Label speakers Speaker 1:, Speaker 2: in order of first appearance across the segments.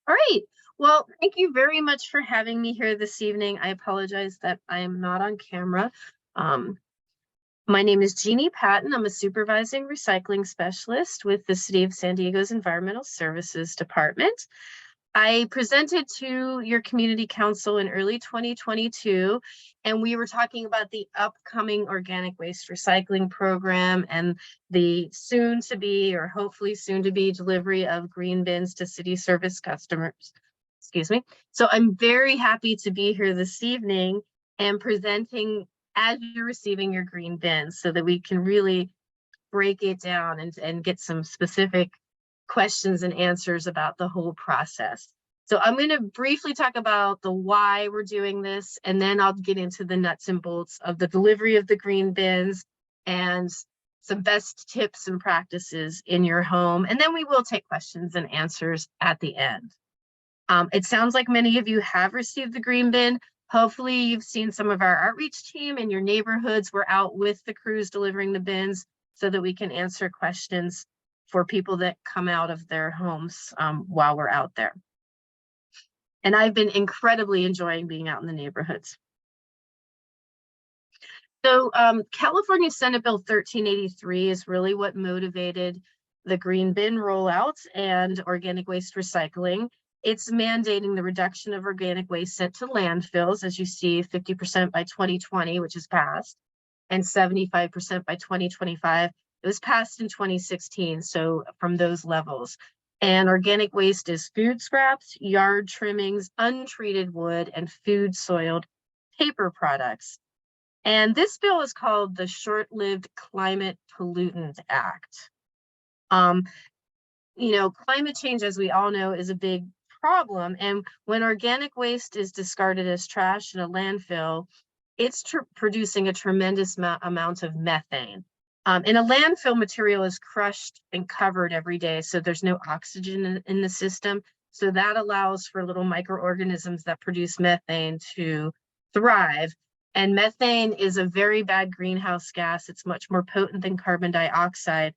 Speaker 1: All right. Well, thank you very much for having me here this evening. I apologize that I am not on camera. Um, my name is Jeanne Patton. I'm a Supervising Recycling Specialist with the City of San Diego's Environmental Services Department. I presented to your community council in early 2022, and we were talking about the upcoming organic waste recycling program and the soon to be, or hopefully soon to be, delivery of green bins to city service customers. Excuse me. So I'm very happy to be here this evening and presenting as you're receiving your green bins so that we can really break it down and get some specific questions and answers about the whole process. So I'm going to briefly talk about the why we're doing this, and then I'll get into the nuts and bolts of the delivery of the green bins and some best tips and practices in your home. And then we will take questions and answers at the end. It sounds like many of you have received the green bin. Hopefully you've seen some of our outreach team in your neighborhoods. We're out with the crews delivering the bins so that we can answer questions for people that come out of their homes while we're out there. And I've been incredibly enjoying being out in the neighborhoods. So California Senate Bill 1383 is really what motivated the green bin rollout and organic waste recycling. It's mandating the reduction of organic waste sent to landfills, as you see, 50% by 2020, which is passed, and 75% by 2025. It was passed in 2016, so from those levels. And organic waste is food scraps, yard trimmings, untreated wood, and food soiled paper products. And this bill is called the Short-Lived Climate Pollutant Act. Climate change, as we all know, is a big problem. And when organic waste is discarded as trash in a landfill, it's producing a tremendous amount of methane. And a landfill material is crushed and covered every day, so there's no oxygen in the system. So that allows for little microorganisms that produce methane to thrive. And methane is a very bad greenhouse gas. It's much more potent than carbon dioxide,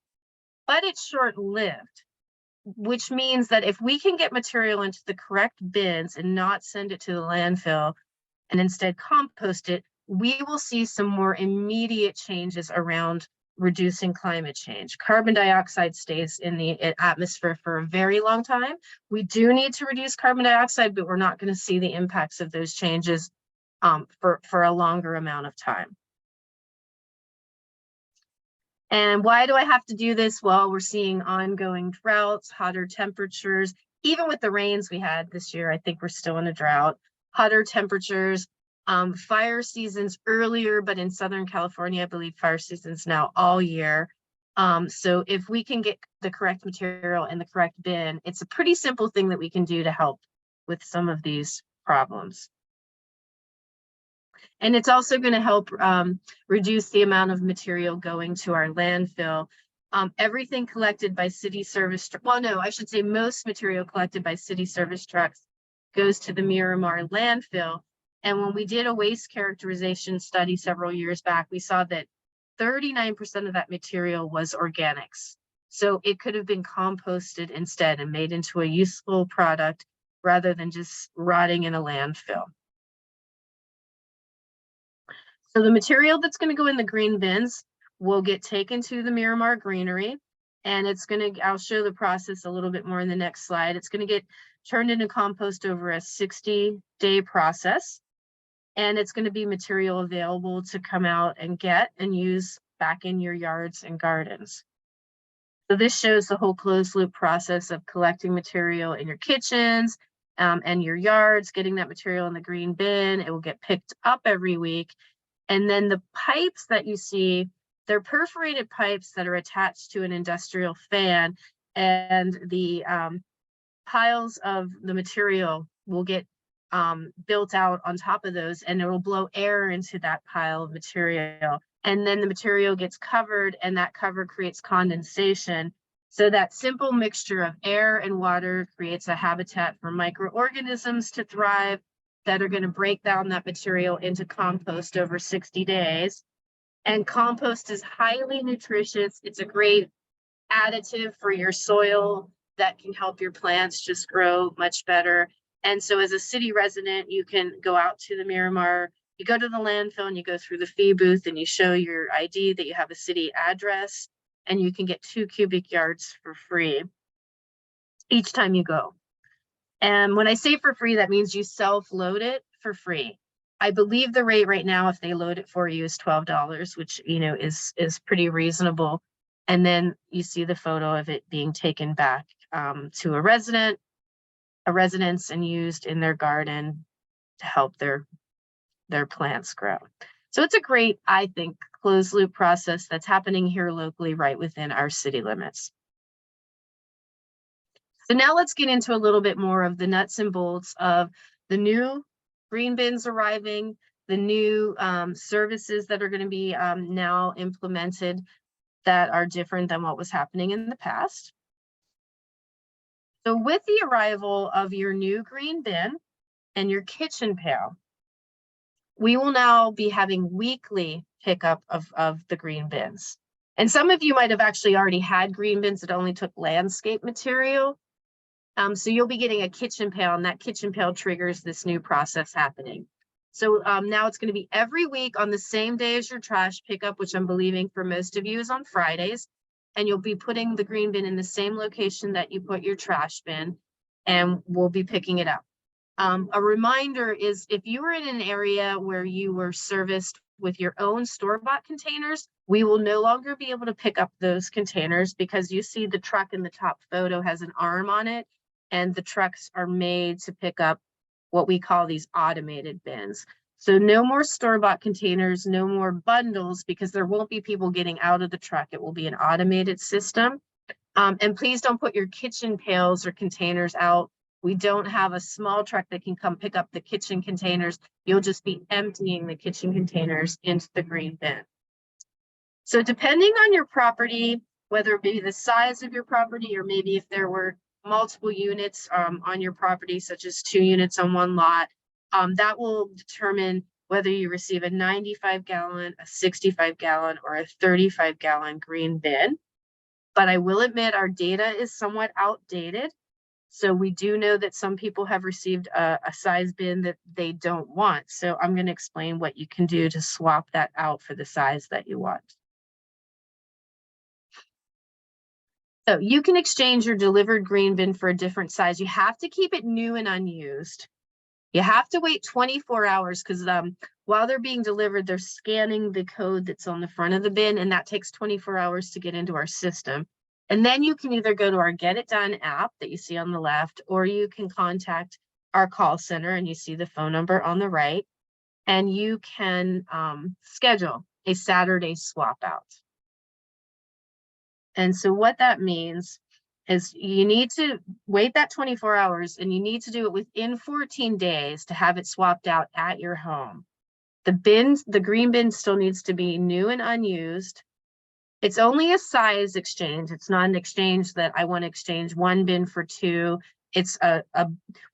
Speaker 1: but it's short-lived, which means that if we can get material into the correct bins and not send it to the landfill and instead compost it, we will see some more immediate changes around reducing climate change. Carbon dioxide stays in the atmosphere for a very long time. We do need to reduce carbon dioxide, but we're not going to see the impacts of those changes for a longer amount of time. And why do I have to do this? Well, we're seeing ongoing droughts, hotter temperatures. Even with the rains we had this year, I think we're still in a drought. Hotter temperatures, fire seasons earlier, but in Southern California, I believe fire season's now all year. So if we can get the correct material in the correct bin, it's a pretty simple thing that we can do to help with some of these problems. And it's also going to help reduce the amount of material going to our landfill. Everything collected by city service, most material collected by city service trucks goes to the Miramar landfill. And when we did a waste characterization study several years back, we saw that 39% of that material was organics. So it could have been composted instead and made into a useful product rather than just rotting in a landfill. So the material that's going to go in the green bins will get taken to the Miramar Greenery, and I'll show the process a little bit more in the next slide. It's going to get turned into compost over a 60-day process, and it's going to be material available to come out and get and use back in your yards and gardens. So this shows the whole closed loop process of collecting material in your kitchens and your yards, getting that material in the green bin. It will get picked up every week. And then the pipes that you see, they're perforated pipes that are attached to an industrial fan, and the piles of the material will get built out on top of those, and it will blow air into that pile of material. And then the material gets covered, and that cover creates condensation. So that simple mixture of air and water creates a habitat for microorganisms to thrive that are going to break down that material into compost over 60 days. And compost is highly nutritious. It's a great additive for your soil that can help your plants just grow much better. And so as a city resident, you can go out to the Miramar, you go to the landfill and you go through the fee booth and you show your ID that you have a city address, and you can get 2 cubic yards for free each time you go. And when I say for free, that means you self-load it for free. I believe the rate right now, if they load it for you, is $12, which, you know, is pretty reasonable. And then you see the photo of it being taken back to a residence and used in their garden to help their plants grow. So it's a great, I think, closed loop process that's happening here locally right within our city limits. So now let's get into a little bit more of the nuts and bolts of the new green bins arriving, the new services that are going to be now implemented that are different than what was happening in the past. So with the arrival of your new green bin and your kitchen pail, we will now be having weekly pickup of the green bins. And some of you might have actually already had green bins that only took landscape material. So you'll be getting a kitchen pail, and that kitchen pail triggers this new process happening. So now it's going to be every week on the same day as your trash pickup, which I'm believing for most of you is on Fridays. And you'll be putting the green bin in the same location that you put your trash bin, and we'll be picking it up. A reminder is, if you were in an area where you were serviced with your own store-bought containers, we will no longer be able to pick up those containers, because you see the truck in the top photo has an arm on it, and the trucks are made to pick up what we call these automated bins. So no more store-bought containers, no more bundles, because there won't be people getting out of the truck. It will be an automated system. And please don't put your kitchen pails or containers out. We don't have a small truck that can come pick up the kitchen containers. You'll just be emptying the kitchen containers into the green bin. So depending on your property, whether it be the size of your property, or maybe if there were multiple units on your property, such as 2 units on one lot, that will determine whether you receive a 95-gallon, a 65-gallon, or a 35-gallon green bin. But I will admit our data is somewhat outdated. So we do know that some people have received a size bin that they don't want. So I'm going to explain what you can do to swap that out for the size that you want. So you can exchange your delivered green bin for a different size. You have to keep it new and unused. You have to wait 24 hours because while they're being delivered, they're scanning the code that's on the front of the bin, and that takes 24 hours to get into our system. And then you can either go to our Get It Done app that you see on the left, or you can contact our call center, and you see the phone number on the right, and you can schedule a Saturday swap out. And so what that means is you need to wait that 24 hours, and you need to do it within 14 days to have it swapped out at your home. The green bin still needs to be new and unused. It's only a size exchange. It's not an exchange that I want to exchange 1 bin for 2. It's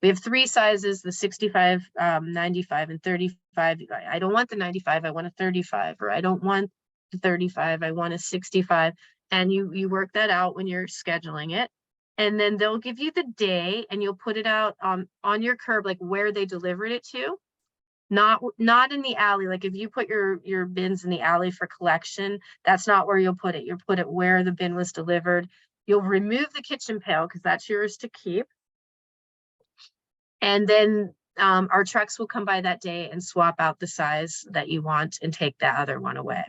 Speaker 1: we have 3 sizes, the 65, 95, and 35. I don't want the 95, I want a 35, or I don't want the 35, I want a 65. And you work that out when you're scheduling it. And then they'll give you the day, and you'll put it out on your curb, like where they delivered it to. Not in the alley. Like if you put your bins in the alley for collection, that's not where you'll put it. You'll put it where the bin was delivered. You'll remove the kitchen pail because that's yours to keep. And then our trucks will come by that day and swap out the size that you want and take the other one away.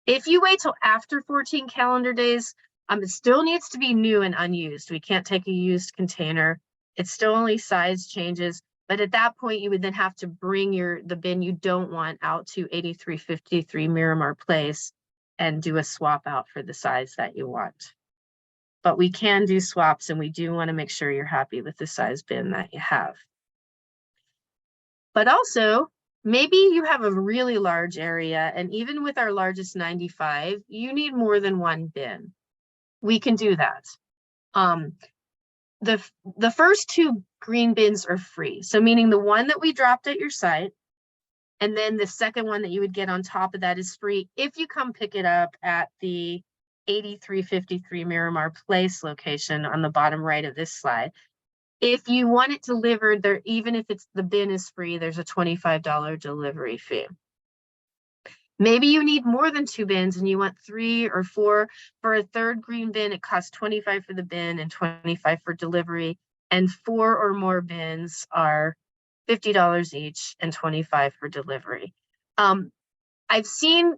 Speaker 1: If you wait till after 14 calendar days, it still needs to be new and unused. We can't take a used container. It's still only size changes. But at that point, you would then have to bring the bin you don't want out to 8353 Miramar Place and do a swap out for the size that you want. But we can do swaps, and we do want to make sure you're happy with the size bin that you have. But also, maybe you have a really large area, and even with our largest 95, you need more than 1 bin. We can do that. The first 2 green bins are free. So meaning the one that we dropped at your site, and then the second one that you would get on top of that is free if you come pick it up at the 8353 Miramar Place location on the bottom right of this slide. If you want it delivered there, even if the bin is free, there's a $25 delivery fee. Maybe you need more than 2 bins and you want 3 or 4. For a third green bin, it costs $25 for the bin and $25 for delivery. And 4 or more bins are $50 each and $25 for delivery. I've seen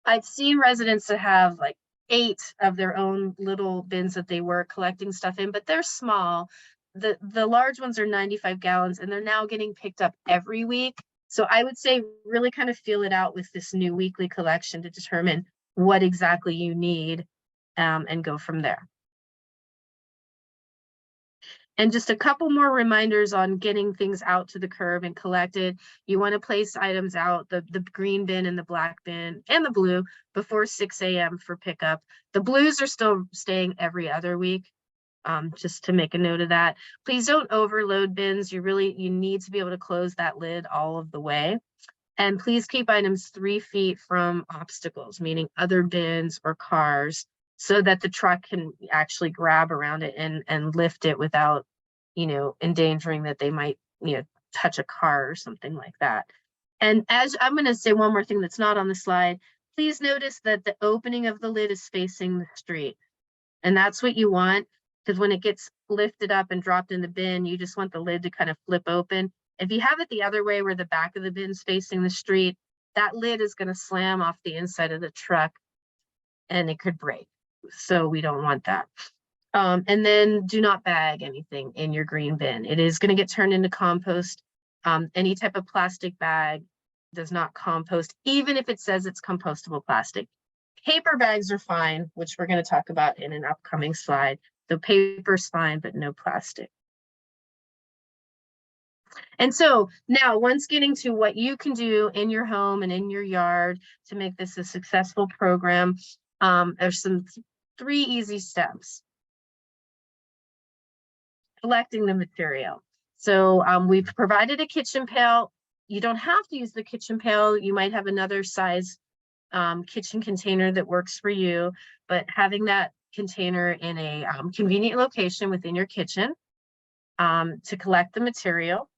Speaker 1: residents that have like 8 of their own little bins that they were collecting stuff in, but they're small. The large ones are 95 gallons and they're now getting picked up every week. So I would say really kind of feel it out with this new weekly collection to determine what exactly you need and go from there. And just a couple more reminders on getting things out to the curb and collected. You want to place items out, the green bin and the black bin and the blue, before 6 a.m. for pickup. The blues are still staying every other week, just to make a note of that. Please don't overload bins. You need to be able to close that lid all of the way. And please keep items 3 feet from obstacles, meaning other bins or cars, so that the truck can actually grab around it and lift it without, endangering that they might, touch a car or something like that. And as I'm going to say one more thing that's not on the slide, please notice that the opening of the lid is facing the street. And that's what you want, because when it gets lifted up and dropped in the bin, you just want the lid to kind of flip open. If you have it the other way, where the back of the bin's facing the street, that lid is going to slam off the inside of the truck and it could break. So we don't want that. And then do not bag anything in your green bin. It is going to get turned into compost. Any type of plastic bag does not compost, even if it says it's compostable plastic. Paper bags are fine, which we're going to talk about in an upcoming slide. So paper's fine, but no plastic. And so now, once getting to what you can do in your home and in your yard to make this a successful program, there's 3 easy steps. Collecting the material. So we've provided a kitchen pail. You don't have to use the kitchen pail. You might have another size kitchen container that works for you, but having that container in a convenient location within your kitchen to collect the material.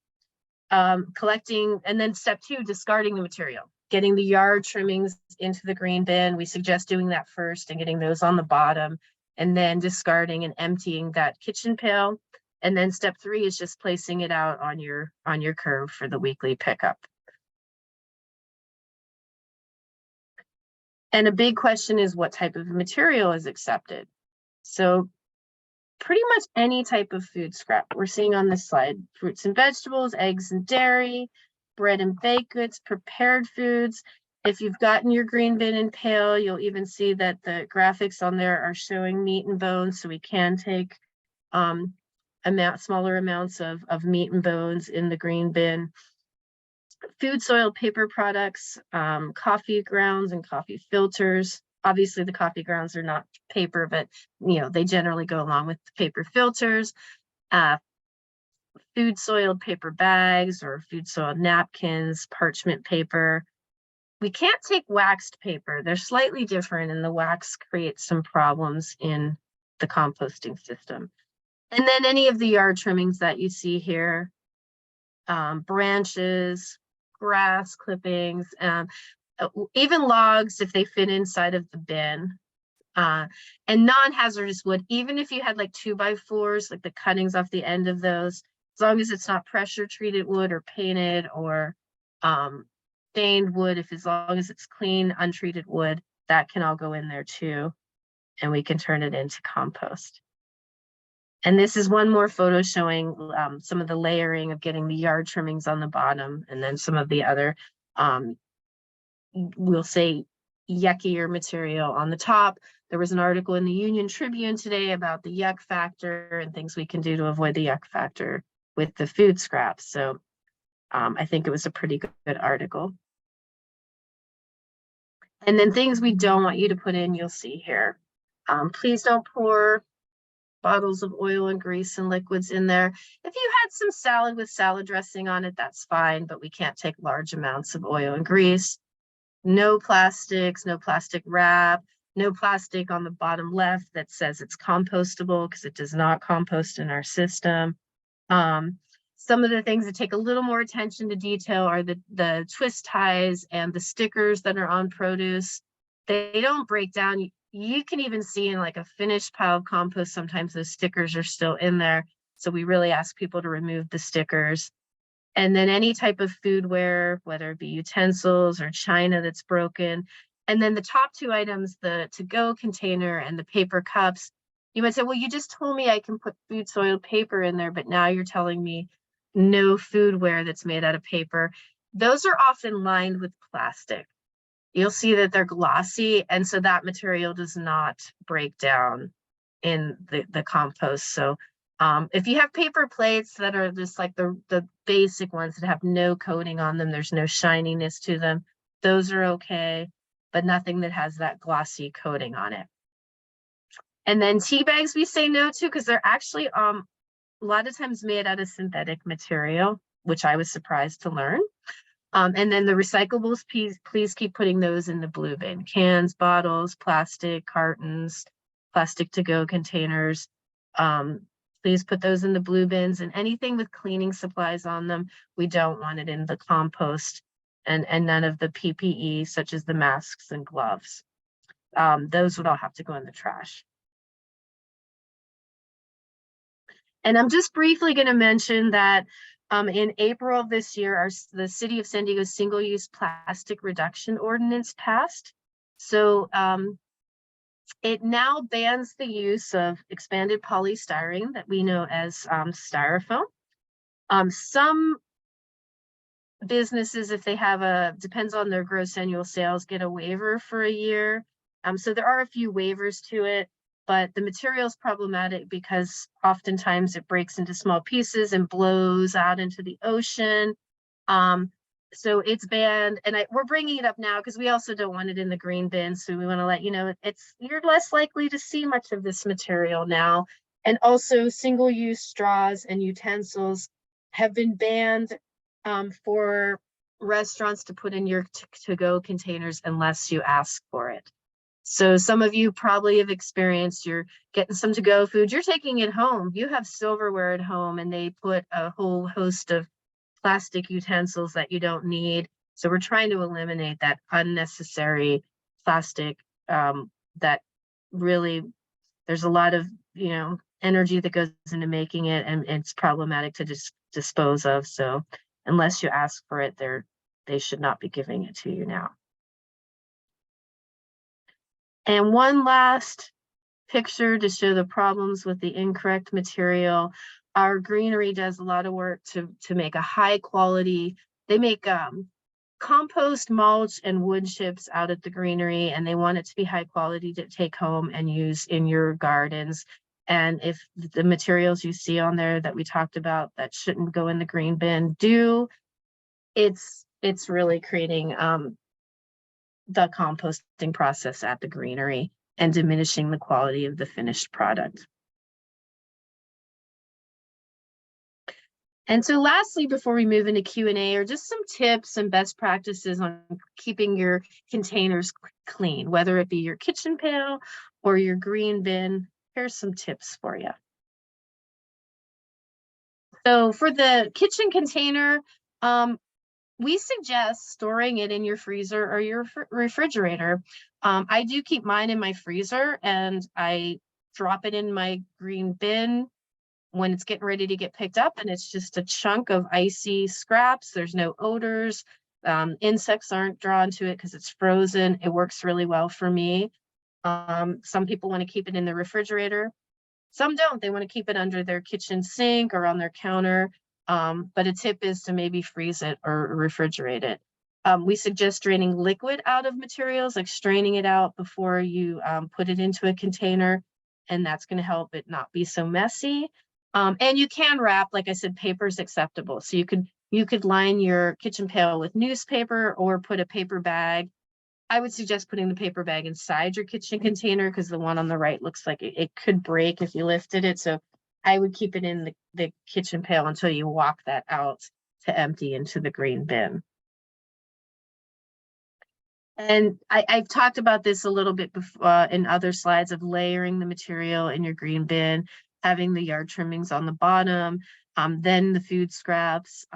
Speaker 1: Collecting, and then step 2, discarding the material. Getting the yard trimmings into the green bin. We suggest doing that first and getting those on the bottom, and then discarding and emptying that kitchen pail. And then step 3 is just placing it out on your curb for the weekly pickup. And a big question is, what type of material is accepted? So pretty much any type of food scrap we're seeing on this slide: fruits and vegetables, eggs and dairy, bread and baked goods, prepared foods. If you've gotten your green bin and pail, you'll even see that the graphics on there are showing meat and bones. So we can take smaller amounts of meat and bones in the green bin. Food, soil, paper products, coffee grounds and coffee filters. Obviously the coffee grounds are not paper, but they generally go along with the paper filters. Food soiled paper bags or food soiled napkins, parchment paper. We can't take waxed paper. They're slightly different, and the wax creates some problems in the composting system. And then any of the yard trimmings that you see here, branches, grass clippings, even logs if they fit inside of the bin, and non-hazardous wood. Even if you had like 2x4s, like the cuttings off the end of those, as long as it's not pressure treated wood or painted or stained wood, as long as it's clean, untreated wood, that can all go in there too, and we can turn it into compost. And this is one more photo showing some of the layering of getting the yard trimmings on the bottom, and then some of the other, we'll say, yuckier material on the top. There was an article in the Union Tribune today about the yuck factor and things we can do to avoid the yuck factor with the food scraps. So I think it was a pretty good article. And then things we don't want you to put in, you'll see here. Please don't pour bottles of oil and grease and liquids in there. If you had some salad with salad dressing on it, that's fine, but we can't take large amounts of oil and grease. No plastics, no plastic wrap, no plastic on the bottom left that says it's compostable, because it does not compost in our system. Some of the things that take a little more attention to detail are the twist ties and the stickers that are on produce. They don't break down. You can even see in like a finished pile of compost, sometimes those stickers are still in there. So we really ask people to remove the stickers. And then any type of foodware, whether it be utensils or china that's broken. And then the top two items, the to-go container and the paper cups, you might say, well, you just told me I can put food soiled paper in there, but now you're telling me no foodware that's made out of paper. Those are often lined with plastic. You'll see that they're glossy, and so that material does not break down in the compost. So if you have paper plates that are just like the basic ones that have no coating on them, there's no shininess to them, those are okay, but nothing that has that glossy coating on it. And then tea bags we say no to, because they're actually a lot of times made out of synthetic material, which I was surprised to learn. And then the recyclables, please keep putting those in the blue bin. Cans, bottles, plastic, cartons, plastic to-go containers. Please put those in the blue bins, and anything with cleaning supplies on them, we don't want it in the compost, and none of the PPE, such as the masks and gloves. Those would all have to go in the trash. And I'm just briefly going to mention that in April of this year, the City of San Diego's single-use plastic reduction ordinance passed. So it now bans the use of expanded polystyrene that we know as styrofoam. Some businesses, if they have depends on their gross annual sales, get a waiver for a year. So there are a few waivers to it, but the material is problematic because oftentimes it breaks into small pieces and blows out into the ocean. So it's banned, and we're bringing it up now because we also don't want it in the green bin. So we want to let you know you're less likely to see much of this material now. And also single-use straws and utensils have been banned for restaurants to put in your to-go containers unless you ask for it. So some of you probably have experienced, you're getting some to-go food, you're taking it home, you have silverware at home, and they put a whole host of plastic utensils that you don't need. So we're trying to eliminate that unnecessary plastic that really, there's a lot of, energy that goes into making it, and it's problematic to just dispose of. So unless you ask for it, they should not be giving it to you now. And one last picture to show the problems with the incorrect material. Our greenery does a lot of work to make a high quality. They make compost, mulch, and wood chips out at the greenery, and they want it to be high quality to take home and use in your gardens. And if the materials you see on there that we talked about that shouldn't go in the green bin do, it's really creating the composting process at the greenery and diminishing the quality of the finished product. And so lastly, before we move into Q&A, are just some tips and best practices on keeping your containers clean, whether it be your kitchen pail or your green bin. Here's some tips for you. So for the kitchen container, we suggest storing it in your freezer or your refrigerator. I do keep mine in my freezer, and I drop it in my green bin when it's getting ready to get picked up, and it's just a chunk of icy scraps. There's no odors. Insects aren't drawn to it because it's frozen. It works really well for me. Some people want to keep it in the refrigerator. Some don't. They want to keep it under their kitchen sink or on their counter. But a tip is to maybe freeze it or refrigerate it. We suggest draining liquid out of materials, like straining it out before you put it into a container, and that's going to help it not be so messy. And you can wrap, like I said, paper is acceptable. So you could line your kitchen pail with newspaper or put a paper bag. I would suggest putting the paper bag inside your kitchen container because the one on the right looks like it could break if you lifted it. So I would keep it in the kitchen pail until you walk that out to empty into the green bin. And I've talked about this a little bit before in other slides of layering the material in your green bin, having the yard trimmings on the bottom, then the food scraps,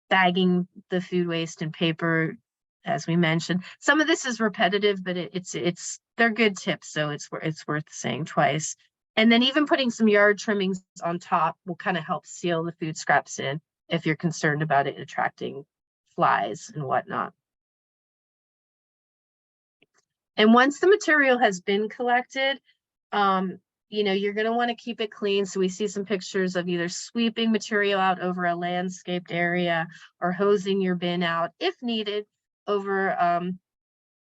Speaker 1: bagging the food waste in paper, as we mentioned. Some of this is repetitive, but they're good tips, so it's worth saying twice. And then even putting some yard trimmings on top will kind of help seal the food scraps in if you're concerned about it attracting flies and whatnot. And once the material has been collected, you know, you're going to want to keep it clean. So we see some pictures of either sweeping material out over a landscaped area or hosing your bin out if needed over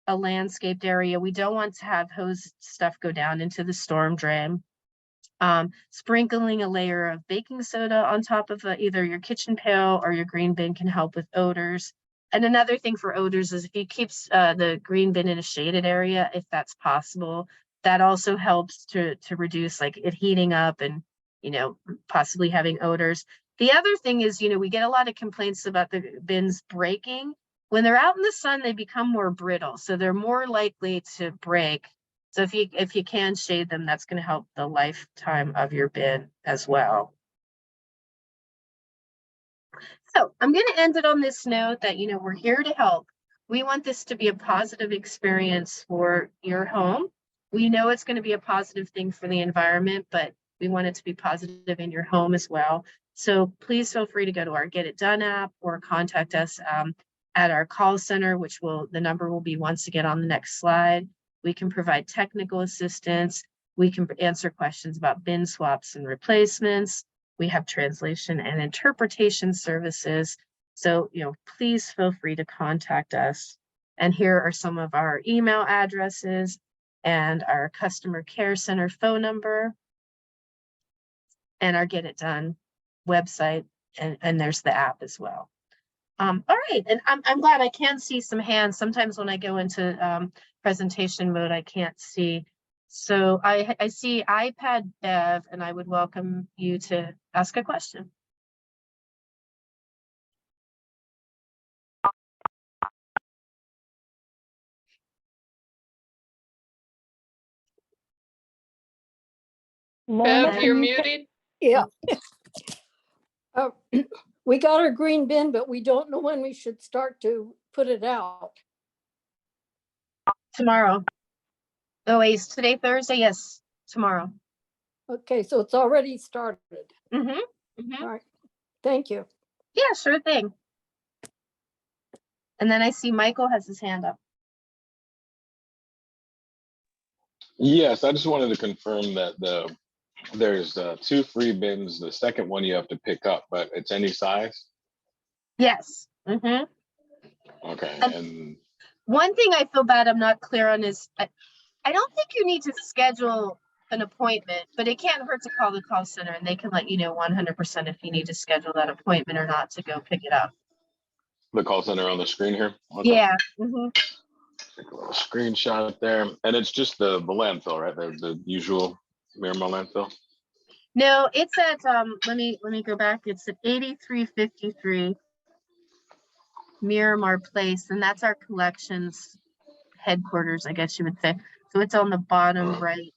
Speaker 1: a landscaped area. We don't want to have hose stuff go down into the storm drain. Sprinkling a layer of baking soda on top of either your kitchen pail or your green bin can help with odors. And another thing for odors is if you keep the green bin in a shaded area, if that's possible, that also helps to reduce like it heating up and, you know, possibly having odors. The other thing is, you know, we get a lot of complaints about the bins breaking. When they're out in the sun, they become more brittle, so they're more likely to break. So if you can shade them, that's going to help the lifetime of your bin as well. So I'm going to end it on this note that, you know, we're here to help. We want this to be a positive experience for your home. We know it's going to be a positive thing for the environment, but we want it to be positive in your home as well. So please feel free to go to our Get It Done app or contact us at our call center, which the number will be once again on the next slide. We can provide technical assistance. We can answer questions about bin swaps and replacements. We have translation and interpretation services. So, you know, please feel free to contact us. And here are some of our email addresses and our customer care center phone number and our Get It Done website. And there's the app as well. All right, and I'm glad I can see some hands. Sometimes when I go into presentation mode, I can't see. So I see iPad Bev, and I would welcome you to ask a question.
Speaker 2: Bev, you're muted.
Speaker 3: Yeah. We got our green bin, but we don't know when we should start to put it out.
Speaker 1: Tomorrow. Oh, wait, is today Thursday? Yes, tomorrow.
Speaker 3: Okay, so it's already started.
Speaker 1: Mm-hmm. Mm-hmm.
Speaker 3: All right. Thank you.
Speaker 1: Yeah, sure thing. And then I see Michael has his hand up.
Speaker 4: Yes, I just wanted to confirm that there's 2 free bins. The second one you have to pick up, but it's any size.
Speaker 1: Yes. Mm-hmm.
Speaker 4: Okay. And
Speaker 1: one thing I feel bad I'm not clear on is I don't think you need to schedule an appointment, but it can't hurt to call the call center and they can let you know 100% if you need to schedule that appointment or not to go pick it up.
Speaker 4: the call center on the screen here. Okay.
Speaker 1: Yeah. Mm-hmm.
Speaker 4: Take a little screenshot there, and it's just the landfill, right? The usual Miramar landfill.
Speaker 1: No, it's at let me go back. It's at 8353 Miramar Place, and that's our collections headquarters, I guess you would say. So it's on the bottom right.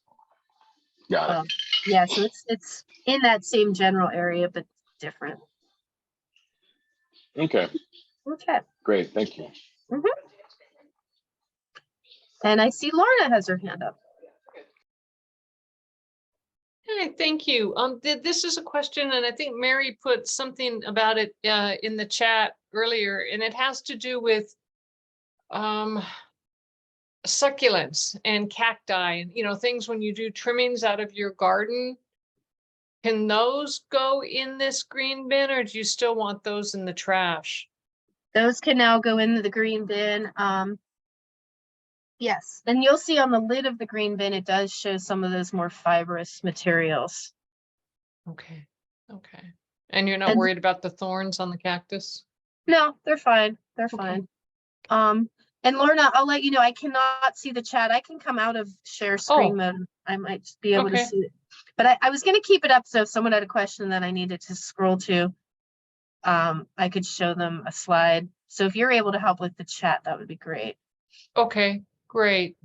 Speaker 4: Got it.
Speaker 1: Yeah, so it's in that same general area, but different.
Speaker 4: Okay.
Speaker 1: Okay.
Speaker 4: Great. Thank you.
Speaker 1: Mm-hmm. And I see Lorna has her hand up.
Speaker 2: Hey, thank you. This is a question, and I think Mary put something about it in the chat earlier, and it has to do with succulents and cacti, and things when you do trimmings out of your garden. Can those go in this green bin, or do you still want those in the trash?
Speaker 1: Those can now go into the green bin. Yes, and you'll see on the lid of the green bin, it does show some of those more fibrous materials.
Speaker 2: Okay. Okay. And you're not worried about the thorns on the cactus?
Speaker 1: No, they're fine. They're fine. And Lorna, I'll let you know, I cannot see the chat. I can come out of share screen mode. I might just be able to see it. But I was going to keep it up, so if someone had a question that I needed to scroll to, I could show them a slide. So if you're able to help with the chat, that would be great.
Speaker 2: Okay, great.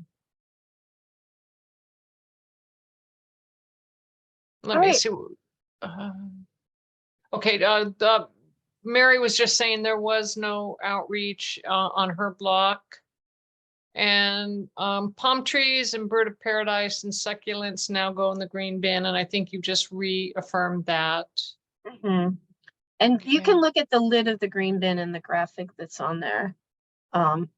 Speaker 2: Let
Speaker 1: All
Speaker 2: me
Speaker 1: right.
Speaker 2: see. Okay, Mary was just saying there was no outreach on her block. And palm trees and bird of paradise and succulents now go in the green bin. And I think you just reaffirmed that.
Speaker 1: Mhm. And you
Speaker 2: Okay.
Speaker 1: can look at the lid of the green bin in the graphic that's on there. And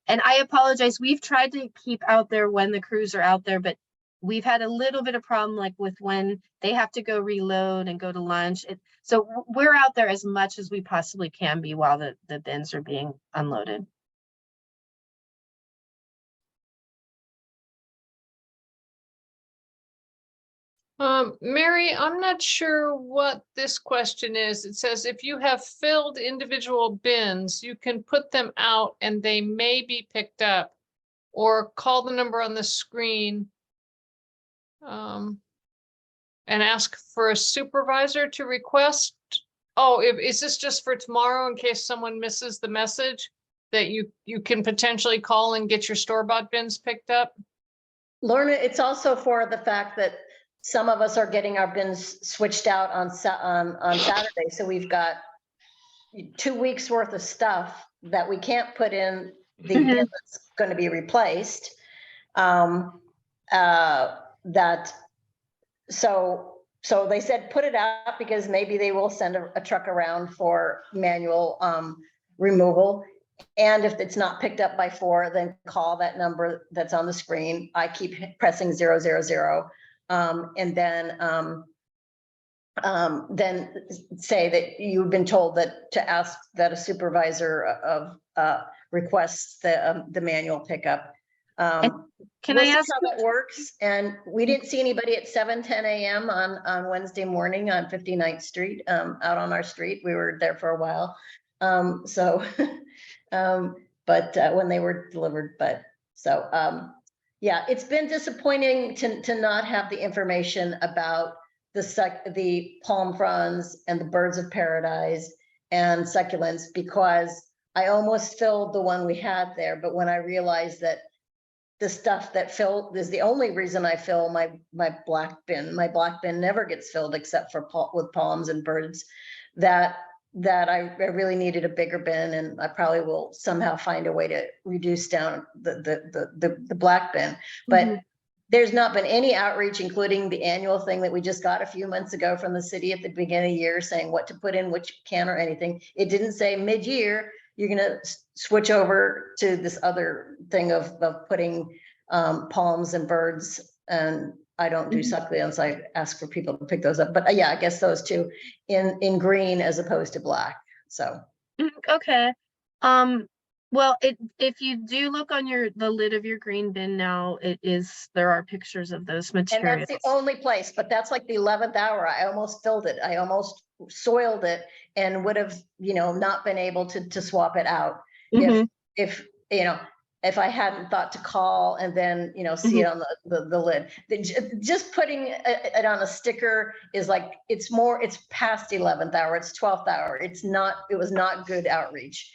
Speaker 1: I apologize, we've tried to keep out there when the crews are out there, but we've had a little bit of problem like with when they have to go reload and go to lunch. So we're out there as much as we possibly can be while the bins are being unloaded.
Speaker 2: Mary, I'm not sure what this question is. It says if you have filled individual bins, you can put them out and they may be picked up, or call the number on the screen and ask for a supervisor to request. Oh, is this just for tomorrow in case someone misses the message that you can potentially call and get your store-bought bins picked up?
Speaker 5: Lorna, it's also for the fact that some of us are getting our bins switched out on Saturday. So we've got 2 weeks worth of stuff that we can't put in the bin that's going to be replaced. So they said, put it out because maybe they will send a truck around for manual removal. And if it's not picked up by 4, then call that number that's on the screen. I keep pressing 000. And then say that you've been told that to ask that a supervisor of requests the manual pickup.
Speaker 1: Can
Speaker 5: we'll
Speaker 1: I
Speaker 5: see
Speaker 1: ask
Speaker 5: how that works? And we didn't see anybody at 7:10 a.m. on Wednesday morning on 59th Street out on our street. We were there for a while. But when they were delivered, yeah, it's been disappointing to not have the information about the palm fronds and the birds of paradise and succulents, because I almost filled the one we had there. But when I realized that the stuff that filled is the only reason I fill my black bin never gets filled except for with palms and birds, that I really needed a bigger bin, and I probably will somehow find a way to reduce down the black bin. But there's not been any outreach, including the annual thing that we just got a few months ago from the city at the beginning of the year saying what to put in which can or anything. It didn't say mid-year you're going to switch over to this other thing of putting palms and birds, and I don't do succulents. I ask for people to pick those up, but yeah, I guess those two in green as opposed to black. So
Speaker 1: okay. Well, if you do look on the lid of your green bin now, there are pictures of those materials.
Speaker 5: And that's the only place, but that's like the 11th hour. I almost filled it. I almost soiled it and would have, not been able to swap it out if I hadn't thought to call and then, see it on the lid. Just putting it on a sticker is like, it's past 11th hour, it's 12th hour. It was not good outreach.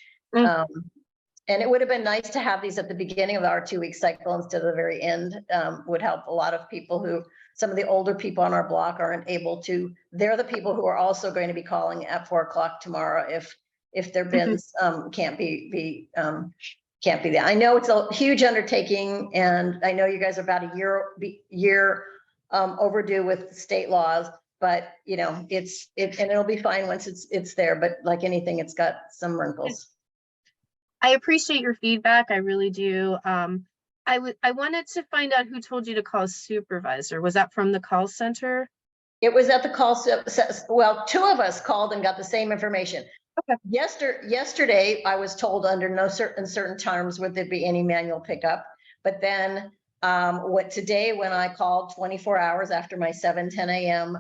Speaker 5: And it would have been nice to have these at the beginning of our 2-week cycle instead of the very end. Would help a lot of people some of the older people on our block aren't able to. They're the people who are also going to be calling at 4 o'clock tomorrow if their bins can't be there. I know it's a huge undertaking, and I know you guys are about a year overdue with state laws, but and it'll be fine once it's there. But like anything, it's got some wrinkles.
Speaker 1: I appreciate your feedback. I really do. I wanted to find out who told you to call a supervisor. Was that from the call center?
Speaker 5: It was at the call. Well, 2 of us called and got the same information. Okay. Yesterday, I was told under no certain terms would there be any manual pickup. But then today, when I called 24 hours after my 7:10 a.m.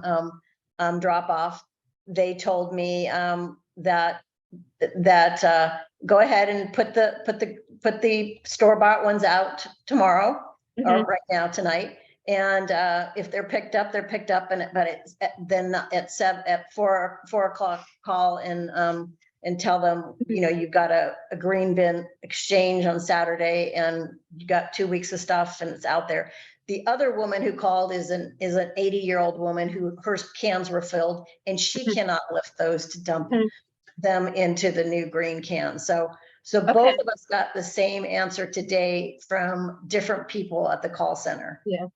Speaker 5: drop off, they told me that go ahead and put the store-bought ones out tomorrow or right now tonight. And if they're picked up, they're picked up. But then at 4 o'clock call and and tell them, you know, you've got a green bin exchange on Saturday and you got 2 weeks of stuff and it's out there. The other woman who called is an 80-year-old woman who her cans were filled and she cannot lift those to dump them into the new green cans. So both of us got the same answer today from different people at the call center.
Speaker 1: Yeah.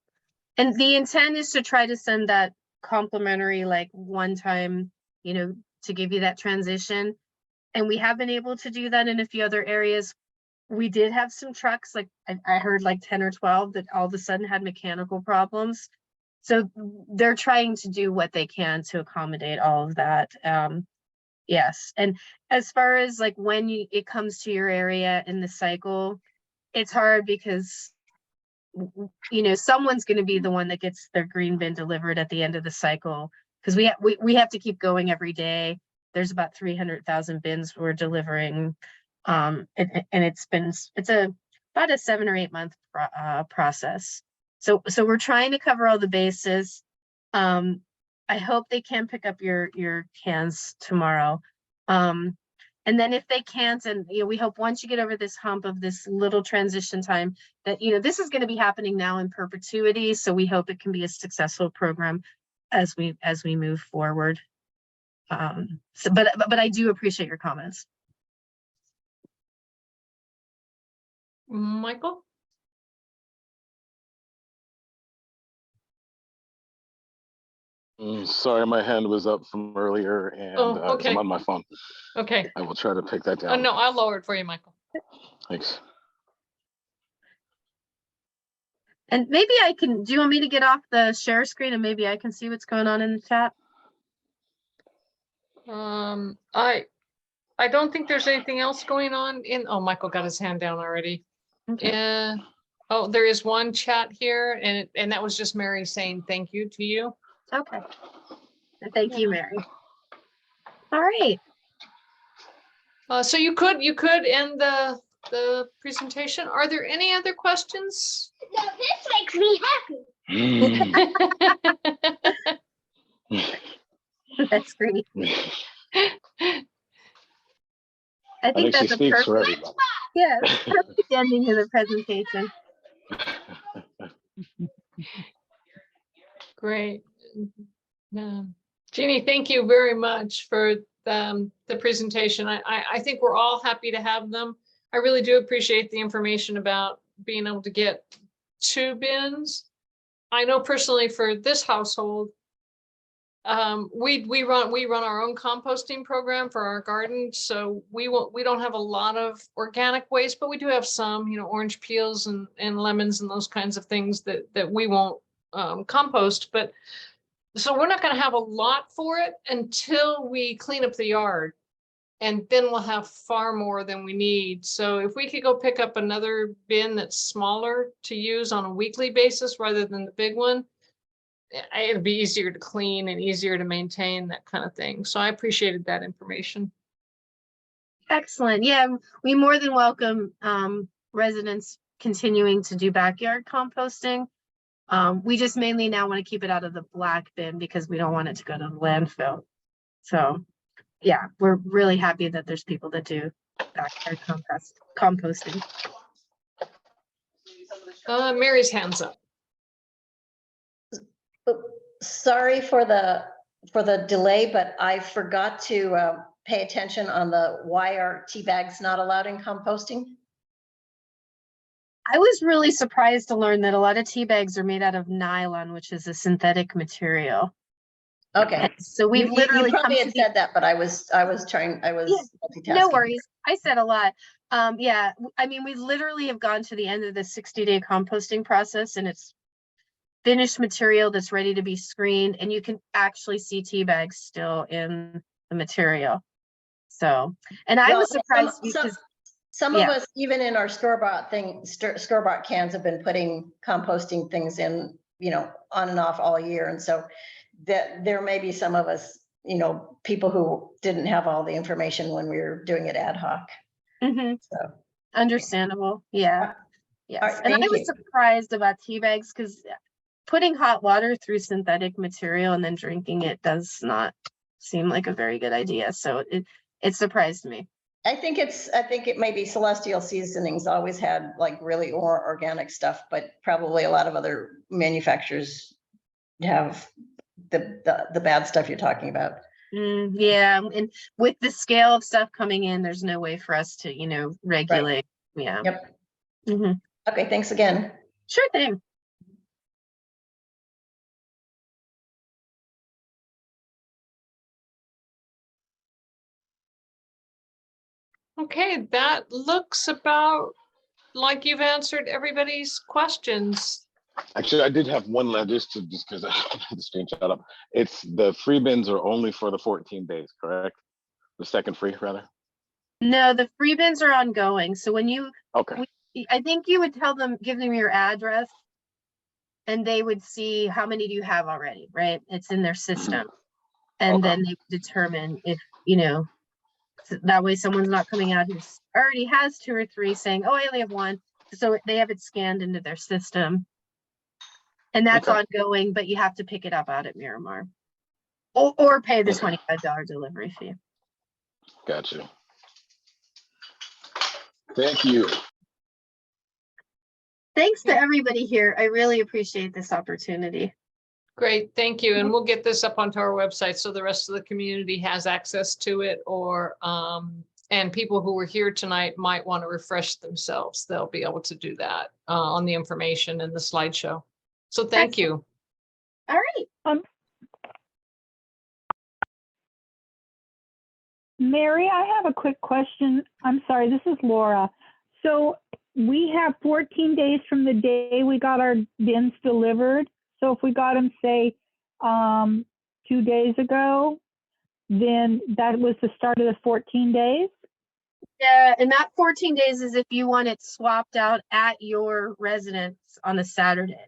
Speaker 1: And the intent is to try to send that complimentary, like one time, you know, to give you that transition. And we have been able to do that in a few other areas. We did have some trucks, like I heard like 10 or 12 that all of a sudden had mechanical problems. So they're trying to do what they can to accommodate all of that. Yes. And as far as like when it comes to your area in the cycle, it's hard because, you know, someone's going to be the one that gets their green bin delivered at the end of the cycle, because we have to keep going every day. There's about 300,000 bins we're delivering. And it's about a 7 or 8 month process. So we're trying to cover all the bases. I hope they can pick up your cans tomorrow. And then if they can't, and you know, we hope once you get over this hump of this little transition time that, you know, this is going to be happening now in perpetuity. So we hope it can be a successful program as we move forward. But I do appreciate your comments.
Speaker 2: Michael?
Speaker 4: Sorry, my hand was up from earlier and
Speaker 2: okay.
Speaker 4: I'm on my phone.
Speaker 2: Okay.
Speaker 4: I will try to pick that
Speaker 2: Oh,
Speaker 4: down.
Speaker 2: no, I'll lower it for you, Michael.
Speaker 4: Thanks.
Speaker 1: And maybe do you want me to get off the share screen and maybe I can see what's going on in the chat?
Speaker 2: I don't think there's anything else going on oh, Michael got his hand down already.
Speaker 1: Okay.
Speaker 2: Oh, there is one chat here and that was just Mary saying thank you to you.
Speaker 1: Okay. Thank you, Mary. All right.
Speaker 2: So you could end the presentation. Are there any other questions?
Speaker 6: No, this makes me happy.
Speaker 1: That's great. I
Speaker 4: I
Speaker 1: think
Speaker 4: think she
Speaker 1: that's a
Speaker 4: speaks for
Speaker 1: perfect,
Speaker 4: everybody.
Speaker 1: yeah, perfect ending to the presentation.
Speaker 2: Great. Jeannie, thank you very much for the presentation. I think we're all happy to have them. I really do appreciate the information about being able to get 2 bins. I know personally for this household, we run our own composting program for our garden, so we don't have a lot of organic waste, but we do have some, you know, orange peels and lemons and those kinds of things that we won't compost. But so we're not going to have a lot for it until we clean up the yard, and then we'll have far more than we need. So if we could go pick up another bin that's smaller to use on a weekly basis rather than the big one, it'd be easier to clean and easier to maintain, that kind of thing. So I appreciated that information.
Speaker 1: Excellent. Yeah, we more than welcome residents continuing to do backyard composting. We just mainly now want to keep it out of the black bin because we don't want it to go to the landfill. So yeah, we're really happy that there's people that do backyard composting.
Speaker 2: Mary's hands up.
Speaker 5: Sorry for the delay, but I forgot to pay attention on why are tea bags not allowed in composting?
Speaker 1: I was really surprised to learn that a lot of tea bags are made out of nylon, which is a synthetic material.
Speaker 5: Okay.
Speaker 1: And so we've literally
Speaker 5: you probably
Speaker 1: come
Speaker 5: had
Speaker 1: to
Speaker 5: said that, but I was multitasking.
Speaker 1: no worries. I said a lot. Yeah, I mean, we literally have gone to the end of the 60-day composting process, and it's finished material that's ready to be screened, and you can actually see tea bags still in the material. So, and I was surprised because
Speaker 5: some of us, even in our store-bought cans, have been putting composting things in, you know, on and off all year. And so that there may be some of us, you know, people who didn't have all the information when we were doing it ad hoc. So
Speaker 1: understandable. Yeah. Yes.
Speaker 5: Right,
Speaker 1: and I was surprised about tea bags because putting hot water through synthetic material and then drinking it does not seem like a very good idea. So It surprised me.
Speaker 5: I think it may be Celestial Seasonings always had like really organic stuff, but probably a lot of other manufacturers have the bad stuff you're talking about.
Speaker 1: Yeah, and with the scale of stuff coming in, there's no way for us to, regulate. Yeah.
Speaker 5: Yep.
Speaker 1: hmm
Speaker 5: Okay, thanks again.
Speaker 1: Sure thing.
Speaker 2: Okay, that looks about like you've answered everybody's questions.
Speaker 4: Actually, I did have one left just because I had the screenshot up. It's the free bins are only for the 14 days, correct? The second free, rather.
Speaker 1: No, the free bins are ongoing. So when you,
Speaker 4: Okay.
Speaker 1: I think you would give them your address, and they would see how many do you have already, right? It's in their system. And
Speaker 4: Okay.
Speaker 1: then they determine if, that way someone's not coming out who already has 2 or 3 saying, oh, I only have 1. So they have it scanned into their system. And that's
Speaker 4: Okay.
Speaker 1: ongoing, but you have to pick it up out at Miramar. Or pay the
Speaker 4: Okay.
Speaker 1: $25 delivery fee.
Speaker 4: Gotcha. Thank you.
Speaker 1: Thanks to everybody here. I really appreciate this opportunity.
Speaker 2: Great, thank you. And we'll get this up onto our website so the rest of the community has access to it, or and people who were here tonight might want to refresh themselves. They'll be able to do that on the information in the slideshow. So thank you.
Speaker 1: All right.
Speaker 6: Mary, I have a quick question. I'm sorry, this is Laura. So we have 14 days from the day we got our bins delivered. So if we got them, say, 2 days ago, then that was the start of the 14 days?
Speaker 1: Yeah, and that 14 days is if you want it swapped out at your residence on a Saturday.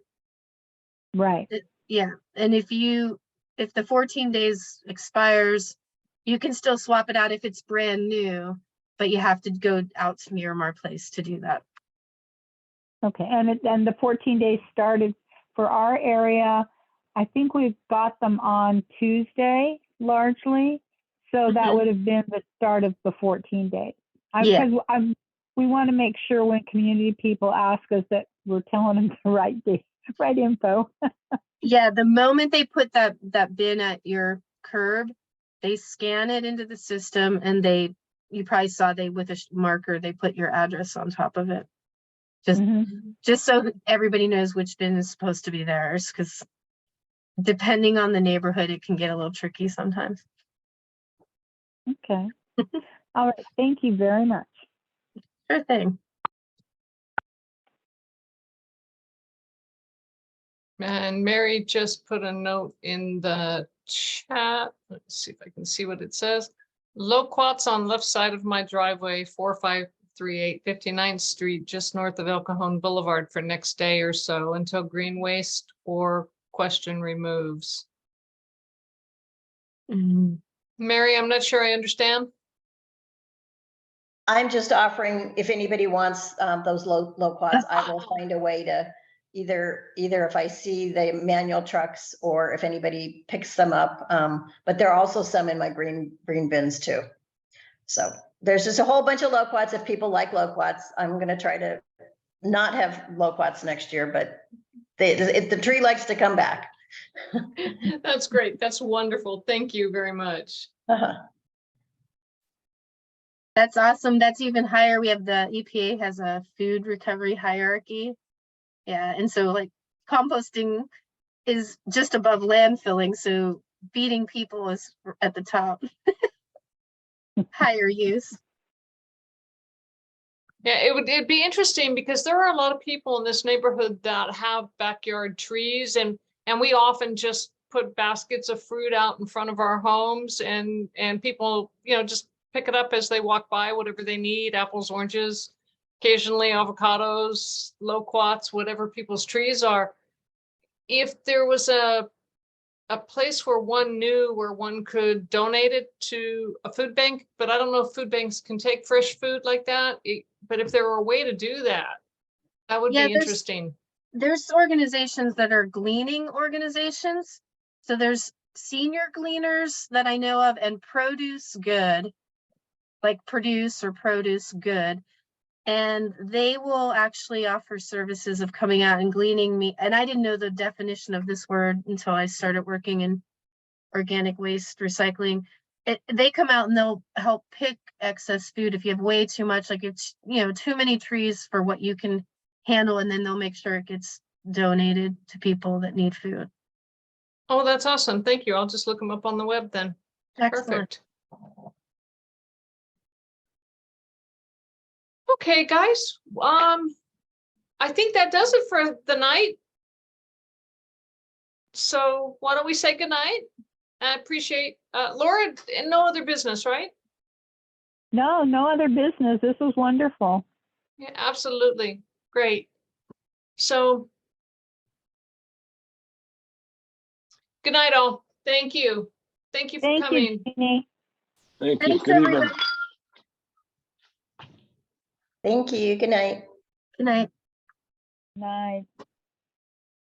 Speaker 6: Right.
Speaker 1: Yeah, and if the 14 days expires, you can still swap it out if it's brand new, but you have to go out to Miramar Place to do that.
Speaker 6: Okay, and the 14 days started for our area. I think we got them on Tuesday largely, so that would have been the start of the 14 days.
Speaker 1: Yeah.
Speaker 6: Because we want to make sure when community people ask us that we're telling them the right info.
Speaker 1: Yeah, the moment they put that bin at your curb, they scan it into the system, and you probably saw with a marker, they put your address on top of it. Just so everybody knows which bin is supposed to be theirs, because depending on the neighborhood, it can get a little tricky sometimes.
Speaker 6: Okay. All right. Thank you very much.
Speaker 1: Sure thing.
Speaker 2: And Mary just put a note in the chat. Let's see if I can see what it says. Loquats on left side of my driveway, 4538 59th Street, just north of El Cajon Boulevard for next day or so until green waste or question removes. Mary, I'm not sure I understand.
Speaker 5: I'm just offering, if anybody wants those loquats, I will find a way to either if I see the manual trucks or if anybody picks them up. But there are also some in my green bins too. So there's just a whole bunch of loquats. If people like loquats, I'm going to try to not have loquats next year, but the tree likes to come back.
Speaker 2: That's great. That's wonderful. Thank you very much.
Speaker 1: That's awesome. That's even higher. We have the EPA has a food recovery hierarchy. Yeah, and so like composting is just above landfilling, so feeding people is at the top. Higher use.
Speaker 2: Yeah, it'd be interesting because there are a lot of people in this neighborhood that have backyard trees, and we often just put baskets of fruit out in front of our homes, and people, just pick it up as they walk by, whatever they need, apples, oranges, occasionally avocados, loquats, whatever people's trees are. If there was a place where one could donate it to a food bank, but I don't know if food banks can take fresh food like that. But if there were a way to do that, that would be interesting.
Speaker 1: There's organizations that are gleaning organizations. So there's senior gleaners that I know of, and Produce Good. like produce or produce good. And they will actually offer services of coming out and gleaning meat. And I didn't know the definition of this word until I started working in organic waste recycling. They come out and they'll help pick excess food if you have way too much, like it's, too many trees for what you can handle, and then they'll make sure it gets donated to people that need food.
Speaker 2: Oh, that's awesome. Thank you. I'll just look them up on the web then.
Speaker 1: Excellent.
Speaker 2: Perfect. Okay, guys. I think that does it for the night. So why don't we say goodnight? I appreciate Laura, and no other business, right?
Speaker 6: No, no other business. This was wonderful.
Speaker 2: Yeah, absolutely. Great. So good night, all. Thank you. Thank you for
Speaker 6: Thank
Speaker 2: coming.
Speaker 6: you, Jeannie.
Speaker 4: Thank you.
Speaker 1: Thanks,
Speaker 4: Good evening.
Speaker 1: everybody.
Speaker 5: Thank you. Good night.
Speaker 1: Good night.
Speaker 6: Night.